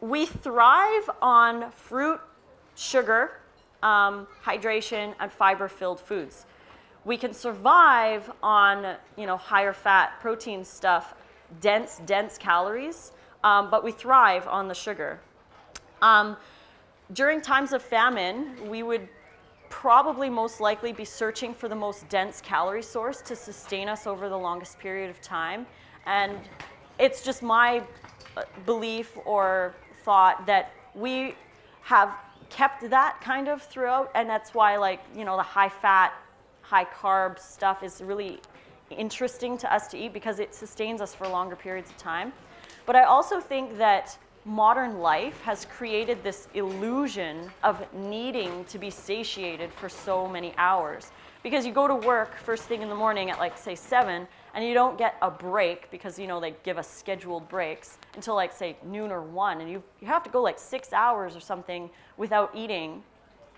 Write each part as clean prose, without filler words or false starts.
we thrive on fruit, sugar, hydration, and fiber-filled foods. We can survive on, higher fat, protein stuff, dense calories, but we thrive on the sugar. During times of famine, we would probably most likely be searching for the most dense calorie source to sustain us over the longest period of time. And it's just my belief or thought that we have kept that kind of throughout, and that's why the high fat, high carb stuff is really interesting to us to eat because it sustains us for longer periods of time. But I also think that modern life has created this illusion of needing to be satiated for so many hours. Because you go to work first thing in the morning at say 7, and you don't get a break because they give us scheduled breaks until say noon or 1, and you have to go 6 hours or something without eating,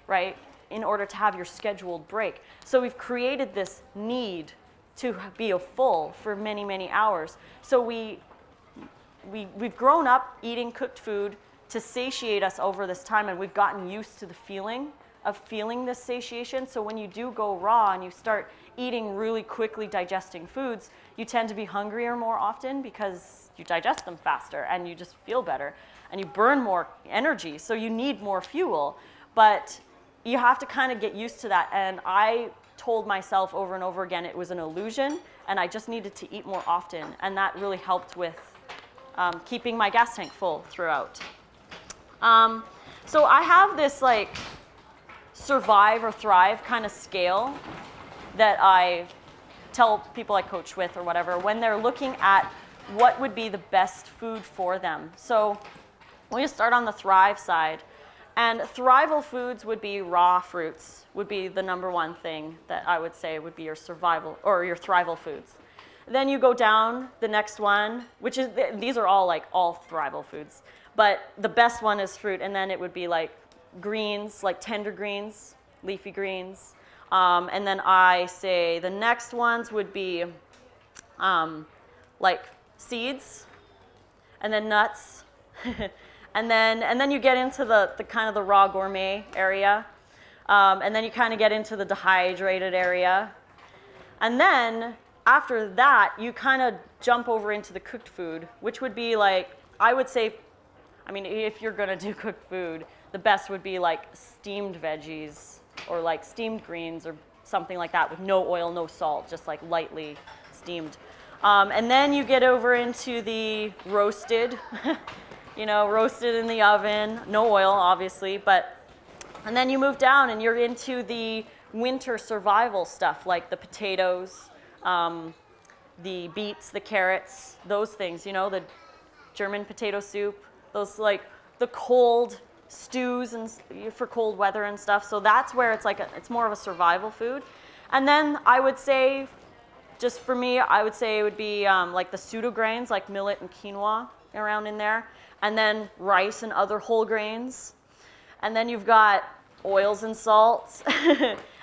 right, in order to have your scheduled break. So we've created this need to be full for many, many hours. So we've grown up eating cooked food to satiate us over this time, and we've gotten used to the feeling of feeling this satiation. So when you do go raw and you start eating really quickly digesting foods, you tend to be hungrier more often because you digest them faster and you just feel better and you burn more energy, so you need more fuel. But you have to kind of get used to that, and I told myself over and over again it was an illusion and I just needed to eat more often, and that really helped with keeping my gas tank full throughout. So I have this survive or thrive kind of scale that I tell people I coach with or whatever when they're looking at what would be the best food for them. So we start on the thrive side, and thrival foods would be raw fruits, would be the number one thing that I would say would be your survival or your thrival foods. Then you go down the next one, which is, these are all all thrival foods, but the best one is fruit, and then it would be greens, tender greens, leafy greens. And then I say the next ones would be seeds, and then nuts, and then you get into the kind of the raw gourmet area, and then you kind of get into the dehydrated area, and then after that you kind of jump over into the cooked food, which would be I would say, if you're gonna do cooked food, the best would be steamed veggies or steamed greens or something like that with no oil, no salt, just lightly steamed. And then you get over into the roasted, roasted in the oven, no oil obviously, and then you move down and you're into the winter survival stuff like the potatoes, the beets, the carrots, those things, the German potato soup, those the cold stews and for cold weather and stuff. So that's where it's it's more of a survival food. And then I would say, just for me, I would say it would be the pseudo grains like millet and quinoa around in there, and then rice and other whole grains. And then you've got oils and salts.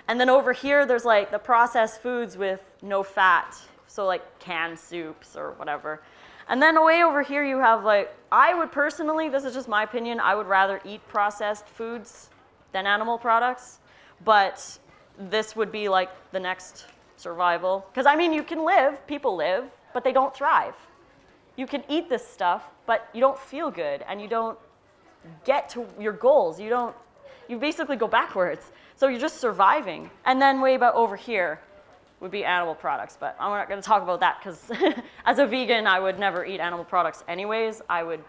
And then over here there's the processed foods with no fat, so canned soups or whatever. And then way over here you have I would personally, this is just my opinion, I would rather eat processed foods than animal products, but this would be the next survival. Because you can live, people live, but they don't thrive. You can eat this stuff, but you don't feel good and you don't get to your goals. You basically go backwards. So you're just surviving. And then way about over here would be animal products, but I'm not going to talk about that because as a vegan, I would never eat animal products anyways. I would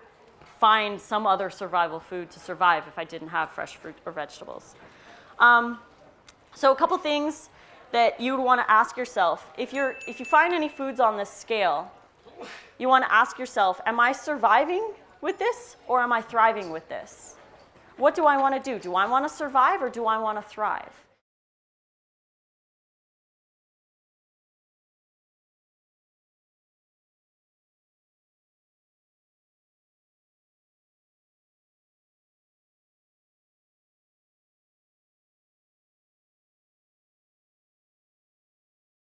find some other survival food to survive if I didn't have fresh fruit or vegetables. So a couple things that you would want to ask yourself. If you find any foods on this scale, you want to ask yourself, am I surviving with this or am I thriving with this? What do I want to do? Do I want to survive or do I want to thrive?